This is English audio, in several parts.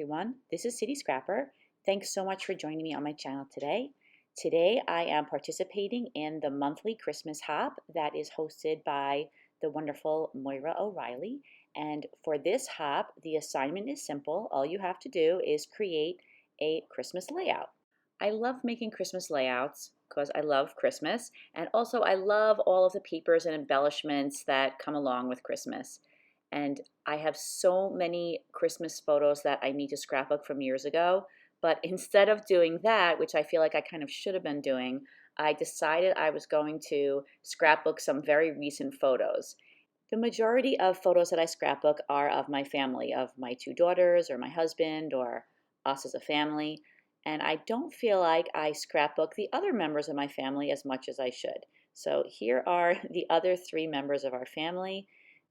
everyone. This is City Scrapper. Thanks so much for joining me on my channel today. Today I am participating in the monthly Christmas Hop that is hosted by the wonderful Moira O'Reilly. And for this hop, the assignment is simple. All you have to do is create a Christmas layout. I love making Christmas layouts because I love Christmas, and also I love all of the papers and embellishments that come along with Christmas. And I have so many Christmas photos that I need to scrapbook from years ago. But instead of doing that, which I feel like I kind of should have been doing, I decided I was going to scrapbook some very recent photos. The majority of photos that I scrapbook are of my family, of my two daughters or my husband or us as a family. And I don't feel like I scrapbook the other members of my family as much as I should. So here are the other three members of our family.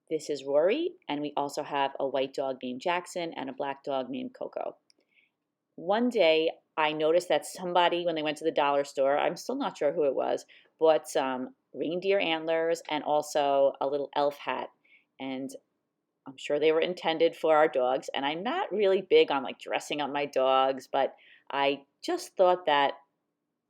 This is Rory, and we also have a white dog named Jackson and a black dog named Coco. One day, I noticed that somebody, when they went to the dollar store, I'm still not sure who it was, bought some reindeer antlers and also a little elf hat. And I'm sure they were intended for our dogs. And I'm not really big on like dressing up my dogs, but I just thought that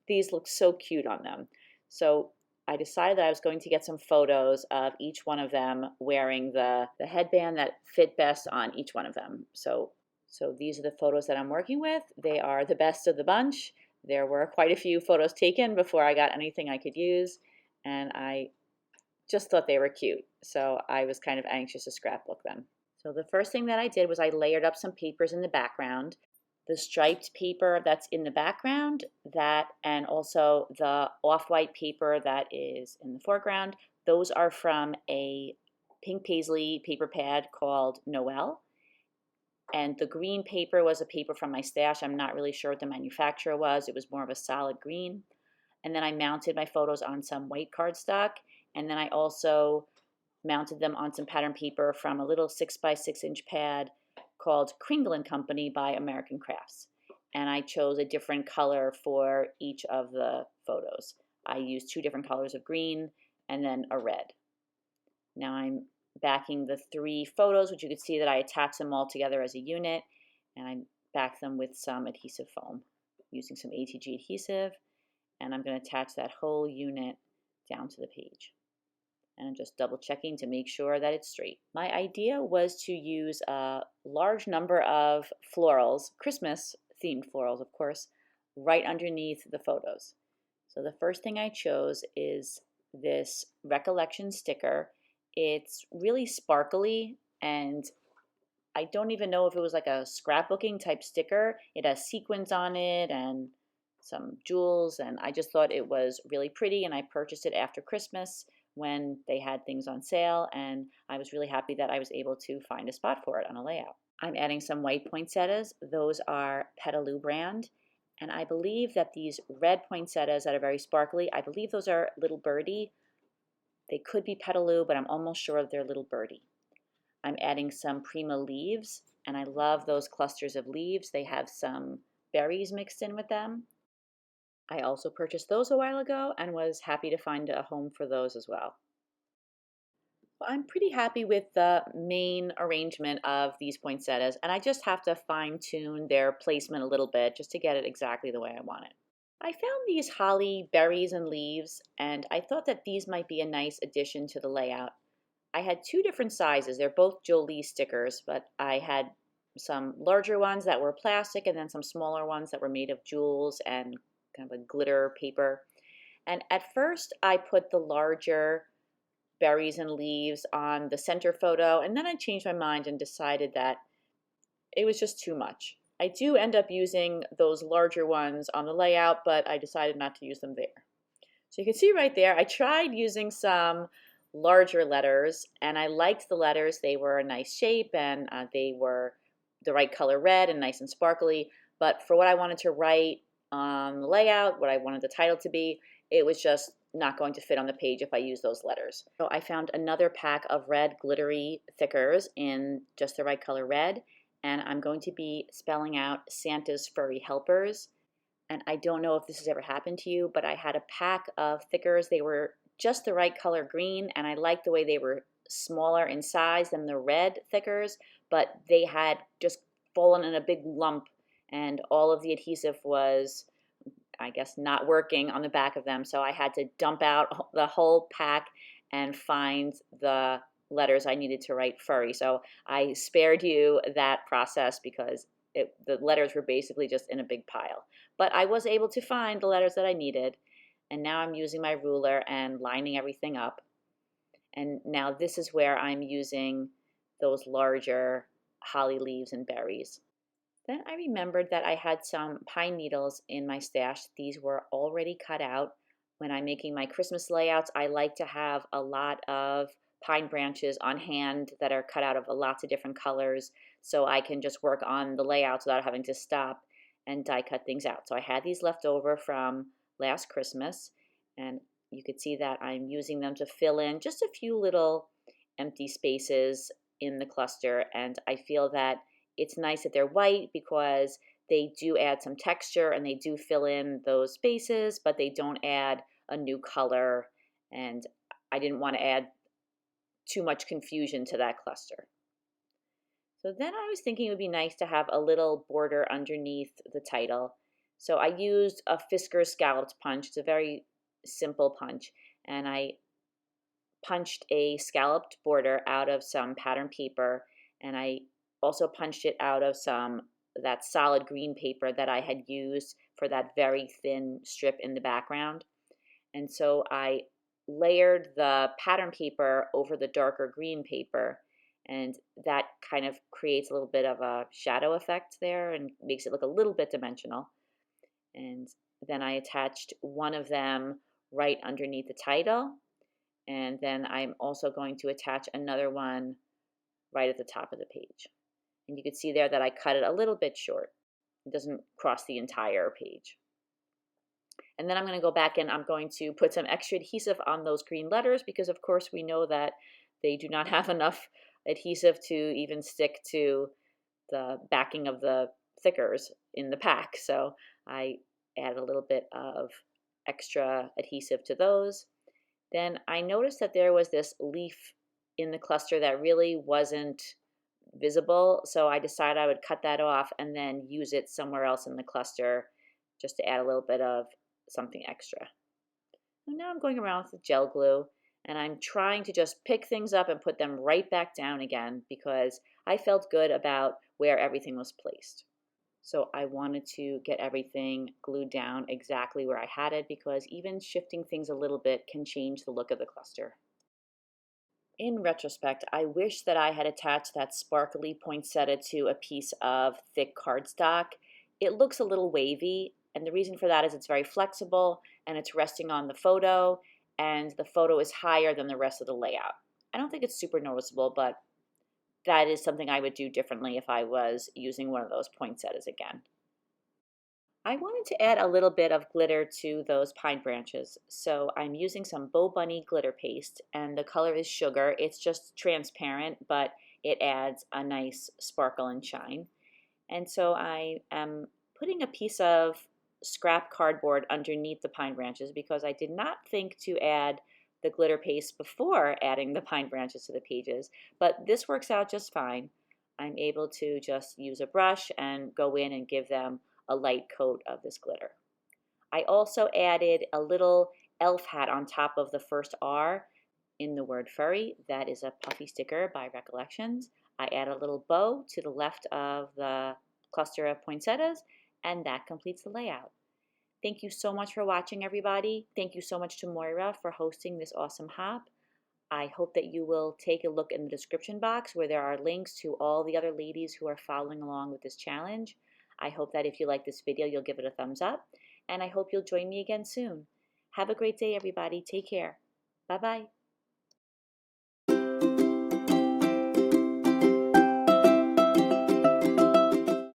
these look so cute on them. So I decided that I was going to get some photos of each one of them wearing the headband that fit best on each one of them. So these are the photos that I'm working with. They are the best of the bunch. There were quite a few photos taken before I got anything I could use, and I just thought they were cute. So I was kind of anxious to scrapbook them. So the first thing that I did was I layered up some papers in the background. The striped paper that's in the background, that and also the off-white paper that is in the foreground, those are from a pink Paislee paper pad called Noel. And the green paper was a paper from my stash. I'm not really sure what the manufacturer was. It was more of a solid green. And then I mounted my photos on some white cardstock. And then I also mounted them on some pattern paper from a little 6x6 inch pad called Kringle and Co by American Crafts. And I chose a different color for each of the photos. I used two different colors of green and then a red. Now I'm backing the three photos, which you could see that I attached them all together as a unit, and I backed them with some adhesive foam using some ATG adhesive, and I'm going to attach that whole unit down to the page. And I'm just double checking to make sure that it's straight. My idea was to use a large number of florals, Christmas themed florals of course, right underneath the photos. So the first thing I chose is this Recollections sticker. It's really sparkly, and I don't even know if it was like a scrapbooking type sticker. It has sequins on it and some jewels, and I just thought it was really pretty, and I purchased it after Christmas when they had things on sale, and I was really happy that I was able to find a spot for it on a layout. I'm adding some white poinsettias. Those are Petaloo brand, and I believe that these red poinsettias that are very sparkly, I believe those are Little Birdie. They could be Petaloo, but I'm almost sure they're Little Birdie. I'm adding some Prima leaves, and I love those clusters of leaves. They have some berries mixed in with them. I also purchased those a while ago and was happy to find a home for those as well. I'm pretty happy with the main arrangement of these poinsettias, and I just have to fine-tune their placement a little bit just to get it exactly the way I want it. I found these holly berries and leaves, and I thought that these might be a nice addition to the layout. I had two different sizes. They're both Jolee stickers, but I had some larger ones that were plastic and then some smaller ones that were made of jewels and kind of a glitter paper. And at first I put the larger berries and leaves on the center photo, and then I changed my mind and decided that it was just too much. I do end up using those larger ones on the layout, but I decided not to use them there. So you can see right there, I tried using some larger letters, and I liked the letters. They were a nice shape, and they were the right color red and nice and sparkly. But for what I wanted to write on the layout, what I wanted the title to be, it was just not going to fit on the page if I use those letters. So I found another pack of red glittery thickers in just the right color red, and I'm going to be spelling out Santa's furry helpers. And I don't know if this has ever happened to you, but I had a pack of thickers. They were just the right color green, and I liked the way they were smaller in size than the red thickers, but they had just fallen in a big lump, and all of the adhesive was, I guess, not working on the back of them. So I had to dump out the whole pack and find the letters I needed to write Furry. So I spared you that process because the letters were basically just in a big pile. But I was able to find the letters that I needed. And now I'm using my ruler and lining everything up. And now this is where I'm using those larger holly leaves and berries. Then I remembered that I had some pine needles in my stash. These were already cut out. When I'm making my Christmas layouts, I like to have a lot of pine branches on hand that are cut out of lots of different colors so I can just work on the layouts without having to stop and die cut things out. So I had these left over from last Christmas, and you could see that I'm using them to fill in just a few little empty spaces in the cluster, and I feel that it's nice that they're white because they do add some texture and they do fill in those spaces, but they don't add a new color, and I didn't want to add too much confusion to that cluster. So then I was thinking it would be nice to have a little border underneath the title. So I used a Fisker scalloped punch. It's a very simple punch, and I punched a scalloped border out of some pattern paper, and I also punched it out of that solid green paper that I had used for that very thin strip in the background. And so I layered the pattern paper over the darker green paper, and that kind of creates a little bit of a shadow effect there and makes it look a little bit dimensional. And then I attached one of them right underneath the title, and then I'm also going to attach another one right at the top of the page. And you can see there that I cut it a little bit short. It doesn't cross the entire page. And then I'm going to go back and I'm going to put some extra adhesive on those green letters because of course we know that they do not have enough adhesive to even stick to the backing of the thickers in the pack. So I add a little bit of extra adhesive to those. Then I noticed that there was this leaf in the cluster that really wasn't visible, so I decided I would cut that off and then use it somewhere else in the cluster just to add a little bit of something extra. And now I'm going around with the gel glue, and I'm trying to just pick things up and put them right back down again because I felt good about where everything was placed. So I wanted to get everything glued down exactly where I had it because even shifting things a little bit can change the look of the cluster. In retrospect, I wish that I had attached that sparkly poinsettia to a piece of thick cardstock. It looks a little wavy, and the reason for that is it's very flexible and it's resting on the photo, and the photo is higher than the rest of the layout. I don't think it's super noticeable, but that is something I would do differently if I was using one of those poinsettias again. I wanted to add a little bit of glitter to those pine branches, so I'm using some Bow Bunny glitter paste, and the color is sugar. It's just transparent, but it adds a nice sparkle and shine. And so I am putting a piece of scrap cardboard underneath the pine branches because I did not think to add the glitter paste before adding the pine branches to the pages, but this works out just fine. I'm able to just use a brush and go in and give them a light coat of this glitter. I also added a little elf hat on top of the first R in the word furry. That is a puffy sticker by Recollections. I add a little bow to the left of the cluster of poinsettias, and that completes the layout. Thank you so much for watching, everybody. Thank you so much to Moira for hosting this awesome hop. I hope that you will take a look in the description box where there are links to all the other ladies who are following along with this challenge. I hope that if you like this video, you'll give it a thumbs up, and I hope you'll join me again soon. Have a great day, everybody. Take care. Bye-bye.